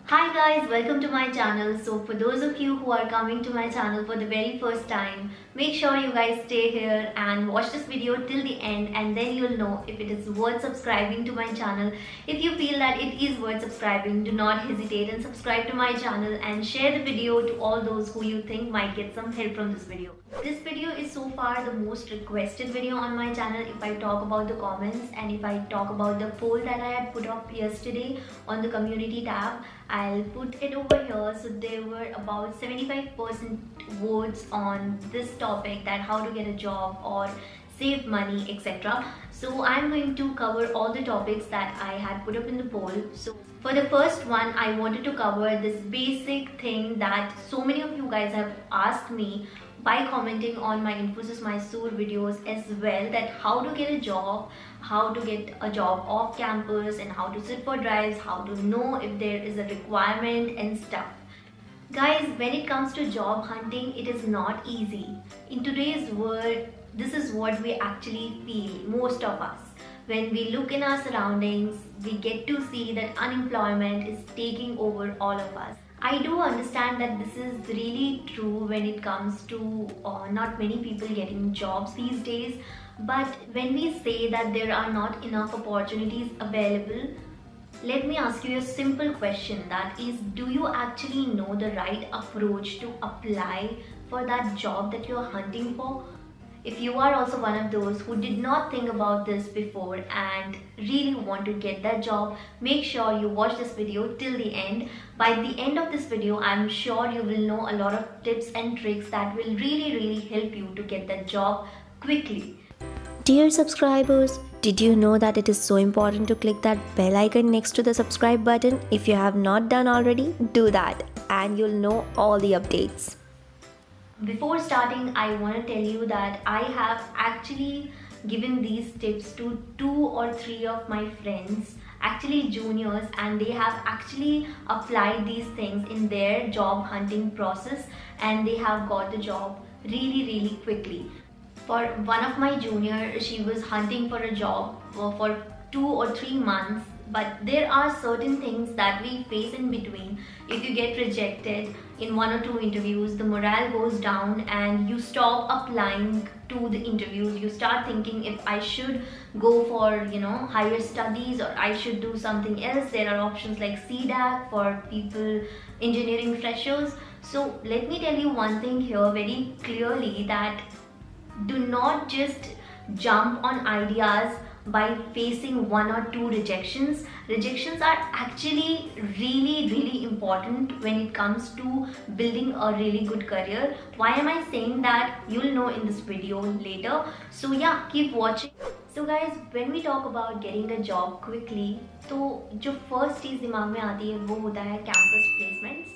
Hi guys, welcome to my channel. So for those of you who are coming to my channel for the very first time, make sure you guys stay here and watch this video till the end, and then you'll know if it is worth subscribing to my channel. If you feel that it is worth subscribing, do not hesitate and subscribe to my channel and share the video to all those who you think might get some help from this video. This video is so far the most requested video on my channel if I talk about the comments and if I talk about the poll that I had put up yesterday on the community tab. I'll put it over here. So there were about 75% votes on this topic, that how to get a job or save money, etc. So I'm going to cover all the topics that I had put up in the poll. So for the first one, I wanted to cover this basic thing that so many of you guys have asked me by commenting on my Infosys Mysore videos as well, that how to get a job, how to get a job off campus, and how to sit for drives, how to know if there is a requirement and stuff. Guys, when it comes to job hunting, it is not easy. In today's world, this is what we actually feel, most of us. When we look in our surroundings, we get to see that unemployment is taking over all of us. I do understand that this is really true when it comes to not many people getting jobs these days. But when we say that there are not enough opportunities available, let me ask you a simple question, that is, do you actually know the right approach to apply for that job that you're hunting for? If you are also one of those who did not think about this before and really want to get that job, make sure you watch this video till the end. By the end of this video, I'm sure you will know a lot of tips and tricks that will really help you to get that job quickly. Dear subscribers, did you know that it is so important to click that bell icon next to the subscribe button? If you have not done already, do that and you'll know all the updates. Before starting, I want to tell you that I have actually given these tips to 2 or 3 of my friends, actually juniors, and they have actually applied these things in their job hunting process and they have got the job really quickly. For one of my juniors, she was hunting for a job for 2 or 3 months, but there are certain things that we face in between. If you get rejected in 1 or 2 interviews, the morale goes down and you stop applying to the interviews. You start thinking, if I should go for higher studies, or I should do something else. There are options like CDAC for people, engineering freshers. So let me tell you one thing here very clearly, that do not just jump on ideas by facing 1 or 2 rejections. Rejections are actually really important when it comes to building a really good career. Why am I saying that? You'll know in this video later. So yeah, keep watching. So guys, when we talk about getting a job quickly, तो जो first चीज़ दिमाग में आती है वो होता है campus placements.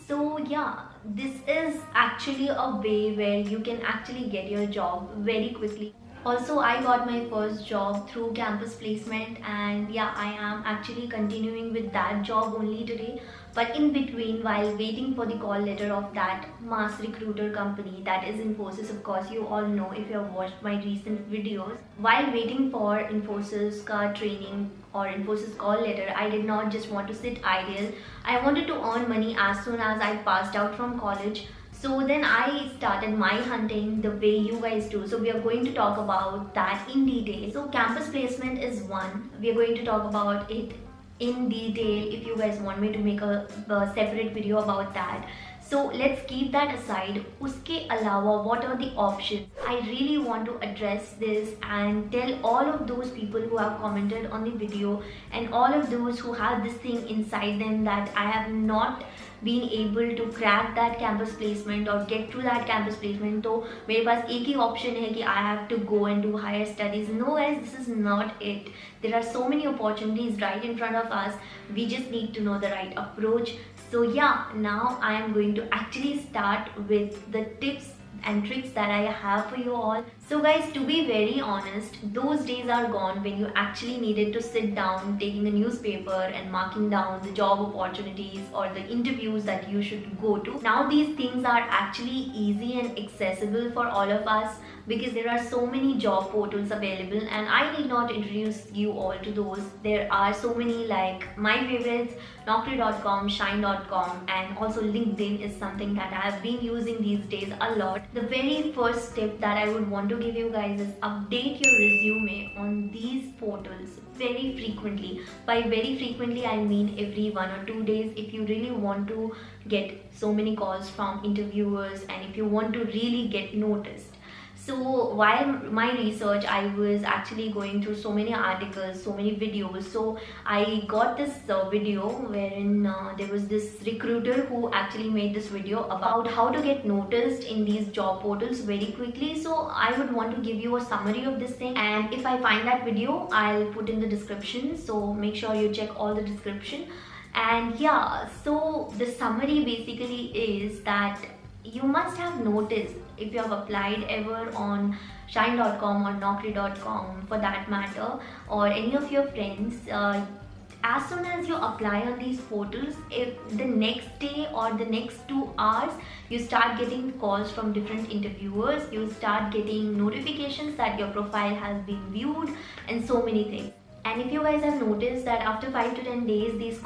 So yeah, this is actually a way where you can actually get your job very quickly. Also, I got my first job through campus placement, and yeah, I am actually continuing with that job only today. But in between, while waiting for the call letter of that mass recruiter company, that is Infosys, of course you all know if you have watched my recent videos. While waiting for Infosys ka training or Infosys call letter, I did not just want to sit idle. I wanted to earn money as soon as I passed out from college. So then I started my hunting the way you guys do. So we are going to talk about that in detail. So campus placement is one. We are going to talk about it in detail if you guys want me to make a separate video about that. So let's keep that aside. Uske alawa, what are the options? I really want to address this and tell all of those people who have commented on the video and all of those who have this thing inside them, that I have not been able to crack that campus placement or get through that campus placement. तो मेरे पास एक ही option है कि I have to go and do higher studies. No guys, this is not it. There are so many opportunities right in front of us. We just need to know the right approach. So yeah, now I am going to actually start with the tips and tricks that I have for you all. So guys, to be very honest, those days are gone when you actually needed to sit down taking a newspaper and marking down the job opportunities or the interviews that you should go to. Now these things are actually easy and accessible for all of us because there are so many job portals available, and I need not introduce you all to those. There are so many, like my favorites, Naukri.com, Shine.com, and also LinkedIn is something that I have been using these days a lot. The very first tip that I would want to give you guys is update your resume on these portals very frequently. By very frequently, I mean every 1 or 2 days if you really want to get so many calls from interviewers and if you want to really get noticed. So while my research, I was actually going through so many articles, so many videos. So I got this video wherein there was this recruiter who actually made this video about how to get noticed in these job portals very quickly. So I would want to give you a summary of this thing, and if I find that video, I'll put in the description. So make sure you check all the description. And yeah, so the summary basically is that you must have noticed, if you have applied ever on Shine.com or Naukri.com for that matter, or any of your friends, as soon as you apply on these portals, if the next day or the next 2 hours you start getting calls from different interviewers, you start getting notifications that your profile has been viewed and so many things. And if you guys have noticed that after 5 to 10 days these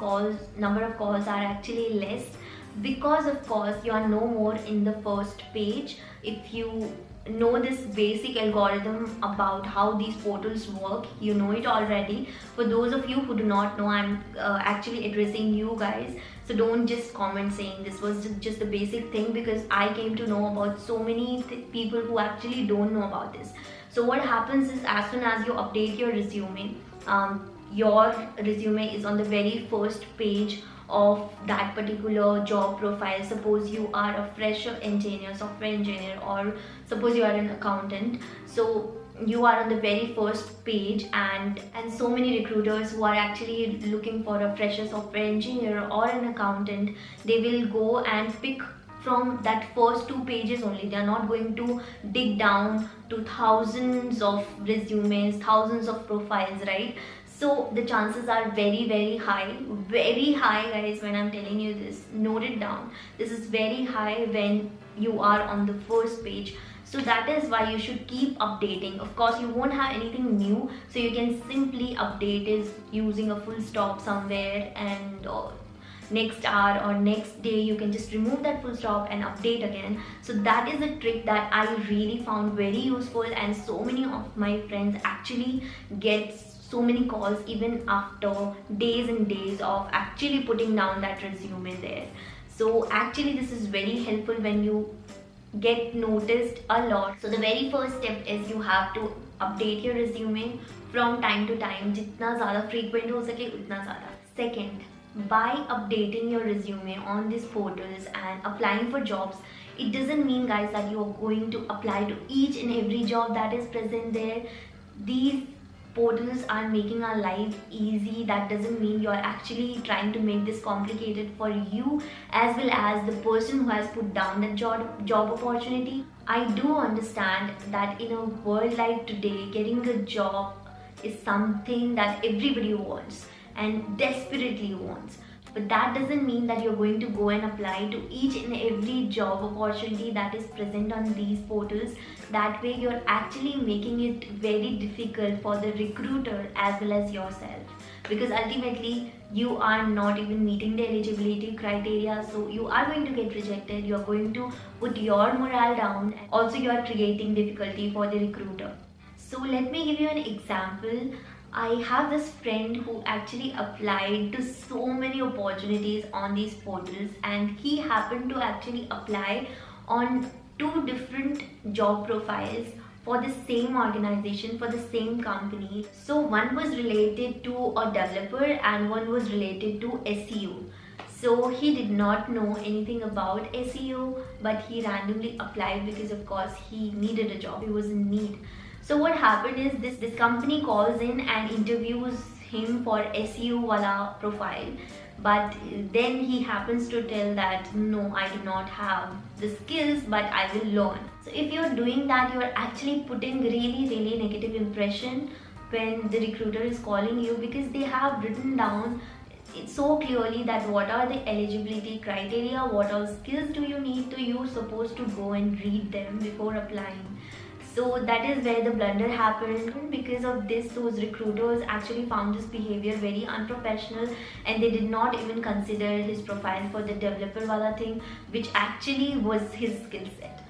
number of calls are actually less, because of course you are no more in the first page. If you know this basic algorithm about how these portals work, you know it already. For those of you who do not know, I'm actually addressing you guys, so don't just comment saying this was just the basic thing, because I came to know about so many people who actually don't know about this. So what happens is, as soon as you update your resume is on the very first page of that particular job profile. Suppose you are a fresher engineer, software engineer, or suppose you are an accountant, so you are on the very first page, and so many recruiters who are actually looking for a fresher software engineer or an accountant, they will go and pick from that first 2 pages only. They are not going to dig down to thousands of resumes, thousands of profiles, right? So the chances are very high guys. When I'm telling you this, note it down. This is very high when you are on the first page. So that is why you should keep updating. Of course, you won't have anything new, so you can simply update is using a full stop somewhere, and next hour or next day you can just remove that full stop and update again. So that is a trick that I really found very useful, and so many of my friends actually get so many calls even after days and days of actually putting down that resume there. So actually this is very helpful when you get noticed a lot. So the very first step is you have to update your resume from time to time. Jitna zyada frequent ho sake utna zyada. Second, by updating your resume on these portals and applying for jobs, it doesn't mean guys that you are going to apply to each and every job that is present there. These portals are making our life easy. That doesn't mean you're actually trying to make this complicated for you as well as the person who has put down that job opportunity. I do understand that in a world like today, getting a job is something that everybody wants and desperately wants. But that doesn't mean that you're going to go and apply to each and every job opportunity that is present on these portals. That way you're actually making it very difficult for the recruiter as well as yourself, because ultimately you are not even meeting the eligibility criteria, so you are going to get rejected. You're going to put your morale down, and also you are creating difficulty for the recruiter. So let me give you an example. I have this friend who actually applied to so many opportunities on these portals, and he happened to actually apply on 2 different job profiles for the same organization, for the same company. So one was related to a developer and one was related to SEO. So he did not know anything about SEO, but he randomly applied because of course he needed a job, he was in need. So what happened is this company calls in and interviews him for SEO wala profile. but then he happens to tell that no, I do not have the skills, but I will learn. So if you're doing that, you're actually putting really negative impression when the recruiter is calling you, because they have written down it so clearly that what are the eligibility criteria, what all skills do you need, to you're supposed to go and read them before applying. So that is where the blunder happened. Because of this, those recruiters actually found this behavior very unprofessional, and they did not even consider his profile for the developer wala thing, which actually was his skill set.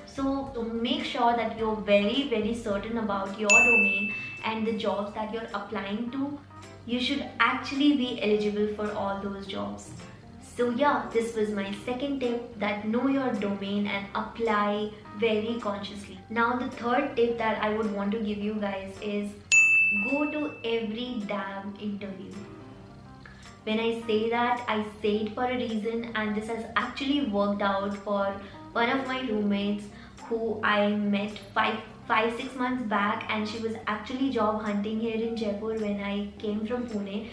So make sure that you're very certain about your domain and the jobs that you're applying to. You should actually be eligible for all those jobs. So yeah, this was my second tip, that know your domain and apply very consciously. Now the third tip that I would want to give you guys is go to every damn interview. When I say that, I say it for a reason, and this has actually worked out for one of my roommates who I met 6 months back, and she was actually job hunting here in Jaipur when I came from Pune.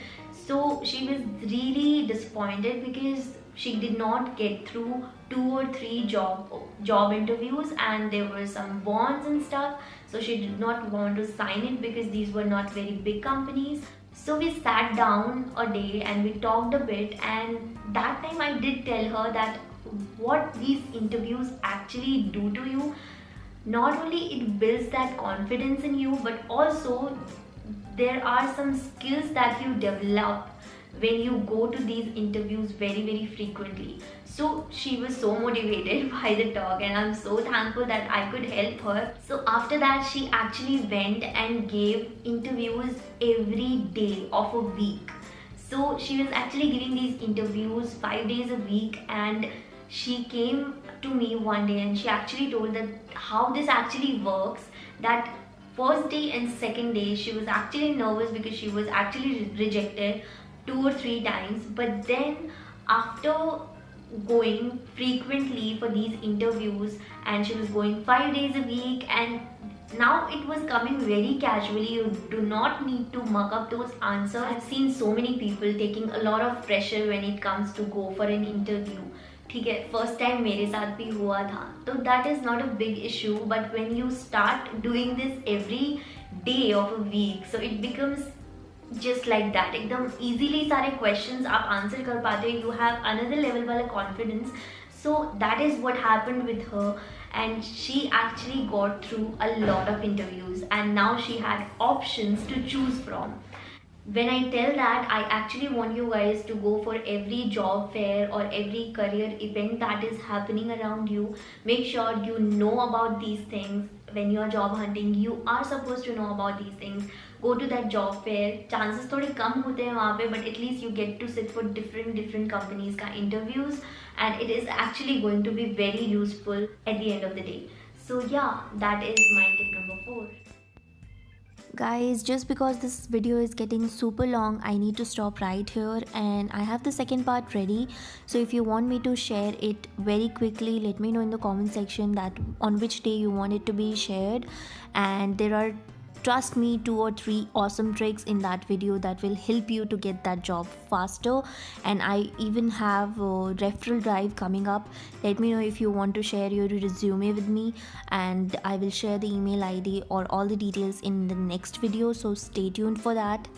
So she was really disappointed because she did not get through 2 or 3 job interviews, and there were some bonds and stuff, so she did not want to sign it because these were not very big companies. So we sat down a day and we talked a bit, and that time I did tell her that what these interviews actually do to you, not only it builds that confidence in you, but also there are some skills that you develop when you go to these interviews very frequently. So she was so motivated by the talk, and I'm so thankful that I could help her. So after that, she actually went and gave interviews every day of a week. So she was actually giving these interviews 5 days a week, and she came to me one day and she actually told that how this actually works, that first day and second day she was actually nervous because she was actually rejected 2 or 3 times, but then after going frequently for these interviews, and she was going 5 days a week, and now it was coming very casually. You do not need to muck up those answers. I've seen so many people taking a lot of pressure when it comes to go for an interview. ठीक है, first time मेरे साथ भी हुआ था, तो that is not a big issue, but when you start doing this every day of a week, so it becomes just like that. एकदम easily सारे क्वेश्चंस आप आंसर कर पाते हो, यू हैव अनदर लेवल वाला confidence. So that is what happened with her, and she actually got through a lot of interviews, and now she had options to choose from. When I tell that, I actually want you guys to go for every job fair or every career event that is happening around you. Make sure you know about these things. When you are job hunting, you are supposed to know about these things. Go to that job fair. Chances थोड़े कम होते हैं वहाँ पे, but at least you get to sit for different companies का interviews, and it is actually going to be very useful at the end of the day. So yeah, that is my tip number 4. Guys, just because this video is getting super long, I need to stop right here, and I have the second part ready. So if you want me to share it very quickly, let me know in the comment section that on which day you want it to be shared. And there are, trust me, 2 or 3 awesome tricks in that video that will help you to get that job faster. And I even have a referral drive coming up. Let me know if you want to share your resume with me, and I will share the email ID or all the details in the next video, so stay tuned for that.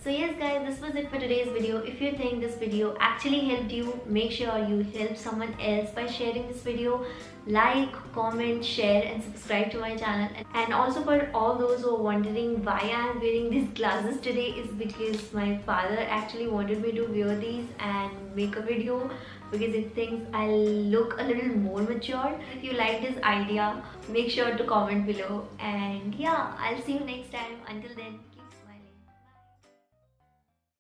So yes guys, this was it for today's video. If you think this video actually helped you, make sure you help someone else by sharing this video. Like, comment, share and subscribe to my channel. And also for all those who are wondering why I am wearing these glasses today, is because my father actually wanted me to wear these and make a video, because he thinks I look a little more mature. If you like this idea, make sure to comment below. And yeah, I'll see you next time. Until then,